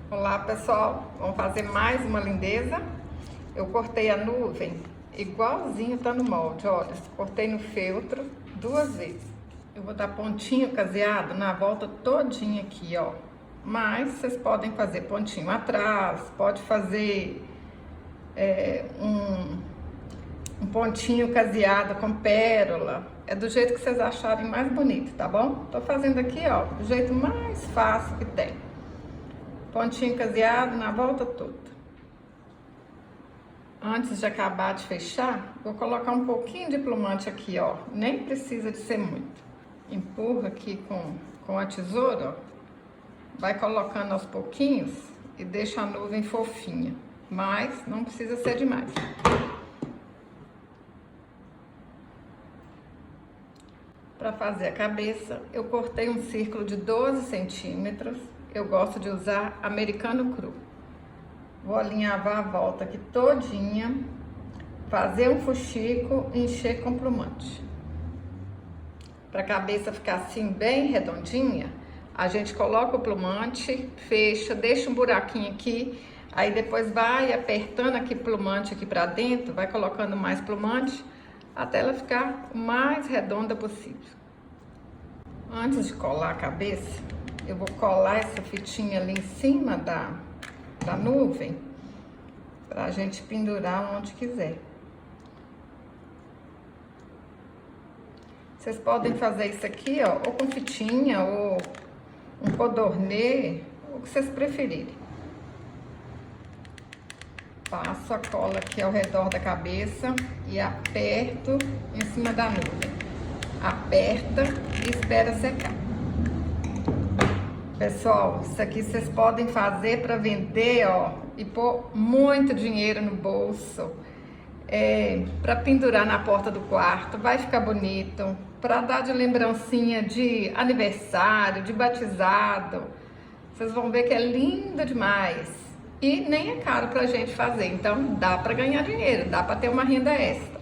Olá pessoal, vamos fazer mais uma lindeza. Eu cortei a nuvem igualzinho tá no molde, olha, cortei no feltro 2 vezes. Eu vou dar pontinho caseado na volta todinha aqui, ó. Mas vocês podem fazer pontinho atrás, pode fazer um pontinho caseado com pérola. É do jeito que vocês acharem mais bonito, tá bom? Tô fazendo aqui, ó, do jeito mais fácil que tem. Pontinho caseado na volta toda. Antes de acabar de fechar, vou colocar um pouquinho de plumante aqui, ó. Nem precisa de ser muito. Empurra aqui com a tesoura, ó. Vai colocando aos pouquinhos e deixa a nuvem fofinha. Mas não precisa ser demais. Para fazer a cabeça, eu cortei um círculo de 12 centímetros. Eu gosto de usar americano cru. Vou alinhavar a volta aqui todinha, fazer um fuxico e encher com plumante. Para a cabeça ficar assim bem redondinha, a gente coloca o plumante, fecha, deixa um buraquinho aqui, aí depois vai apertando aqui plumante aqui para dentro, vai colocando mais plumante, até ela ficar o mais redonda possível. Antes de colar a cabeça, eu vou colar essa fitinha ali em cima da nuvem, pra gente pendurar onde quiser. Vocês podem fazer isso aqui, ó, ou com fitinha, ou um codornê, o que vocês preferirem. Passo a cola aqui ao redor da cabeça e aperto em cima da nuvem. Aperta e espera secar. Pessoal, isso aqui vocês podem fazer para vender, ó, e pôr muito dinheiro no bolso, para pendurar na porta do quarto, vai ficar bonito, para dar de lembrancinha de aniversário, de batizado. Vocês vão ver que é lindo demais e nem é caro pra gente fazer, então dá para ganhar dinheiro, dá para ter uma renda extra.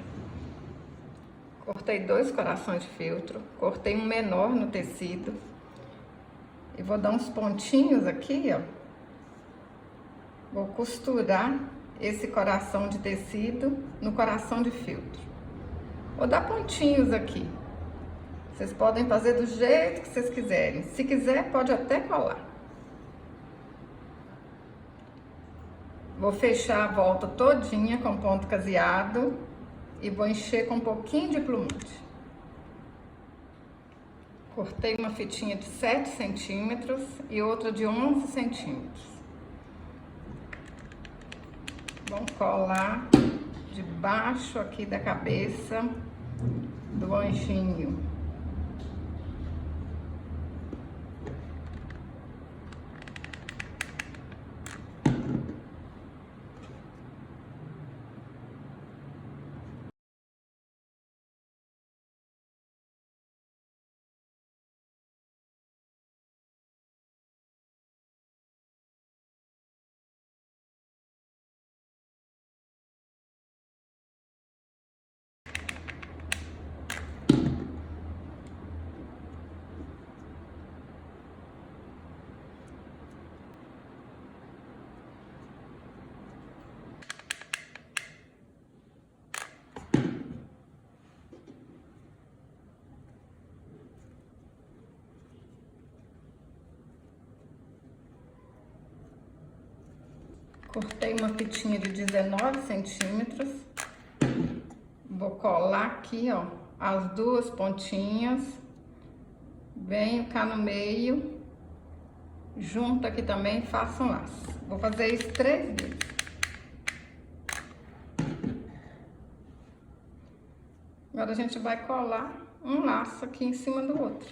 Cortei 2 corações de feltro, cortei um menor no tecido. E vou dar uns pontinhos aqui, ó. Vou costurar esse coração de tecido no coração de feltro. Vou dar pontinhos aqui. Vocês podem fazer do jeito que vocês quiserem. Se quiser, pode até colar. Vou fechar a volta todinha com ponto caseado e vou encher com um pouquinho de plumante. Cortei uma fitinha de 7 centímetros e outra de 11 centímetros. Vamos colar debaixo aqui da cabeça do anjinho. Cortei uma fitinha de 19 centímetros. Vou colar aqui, ó, as 2 pontinhas. Venho cá no meio. Junto aqui também, faço um laço. Vou fazer isso 3 vezes. Agora a gente vai colar um laço aqui em cima do outro.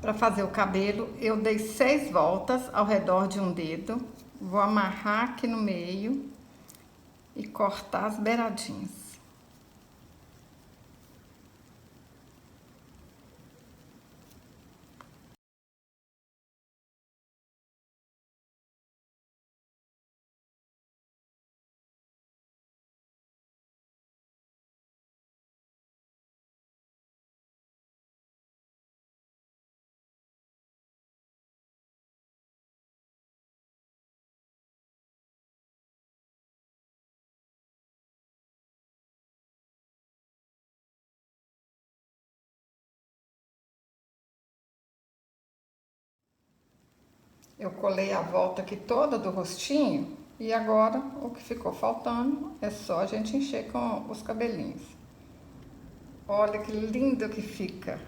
Para fazer o cabelo, eu dei 6 voltas ao redor de um dedo. Vou amarrar aqui no meio e cortar as beiradinhas. Eu colei a volta aqui toda do rostinho e agora o que ficou faltando é só a gente encher com os cabelinhos. Olha que lindo que fica.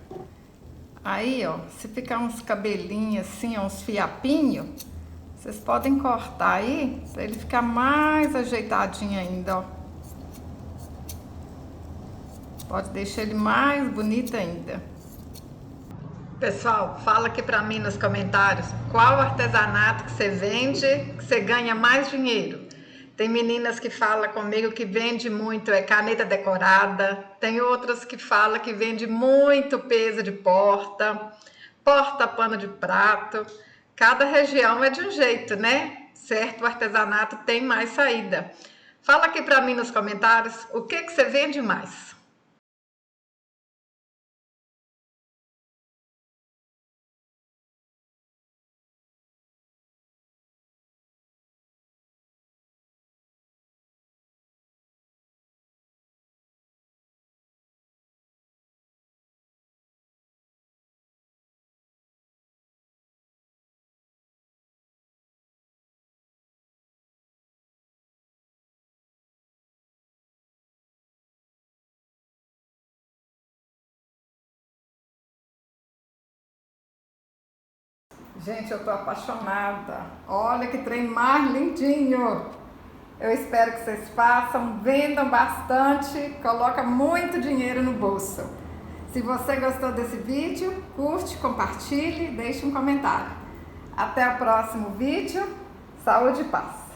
Aí, ó, se ficar uns cabelinhos assim, uns fiapinhos, vocês podem cortar aí para ele ficar mais ajeitadinho ainda, ó. Pode deixar ele mais bonito ainda. Pessoal, fala aqui pra mim nos comentários qual artesanato que você vende, que você ganha mais dinheiro. Tem meninas que falam comigo que vende muito caneta decorada, tem outras que falam que vende muito peso de porta-pano de prato. Cada região é de um jeito, né? Certo artesanato tem mais saída. Fala aqui pra mim nos comentários o que você vende mais. Gente, eu tô apaixonada. Olha que trem mais lindinho. Eu espero que vocês façam, vendam bastante, coloca muito dinheiro no bolso. Se você gostou desse vídeo, curte, compartilhe, deixe um comentário. Até o próximo vídeo. Saúde e paz.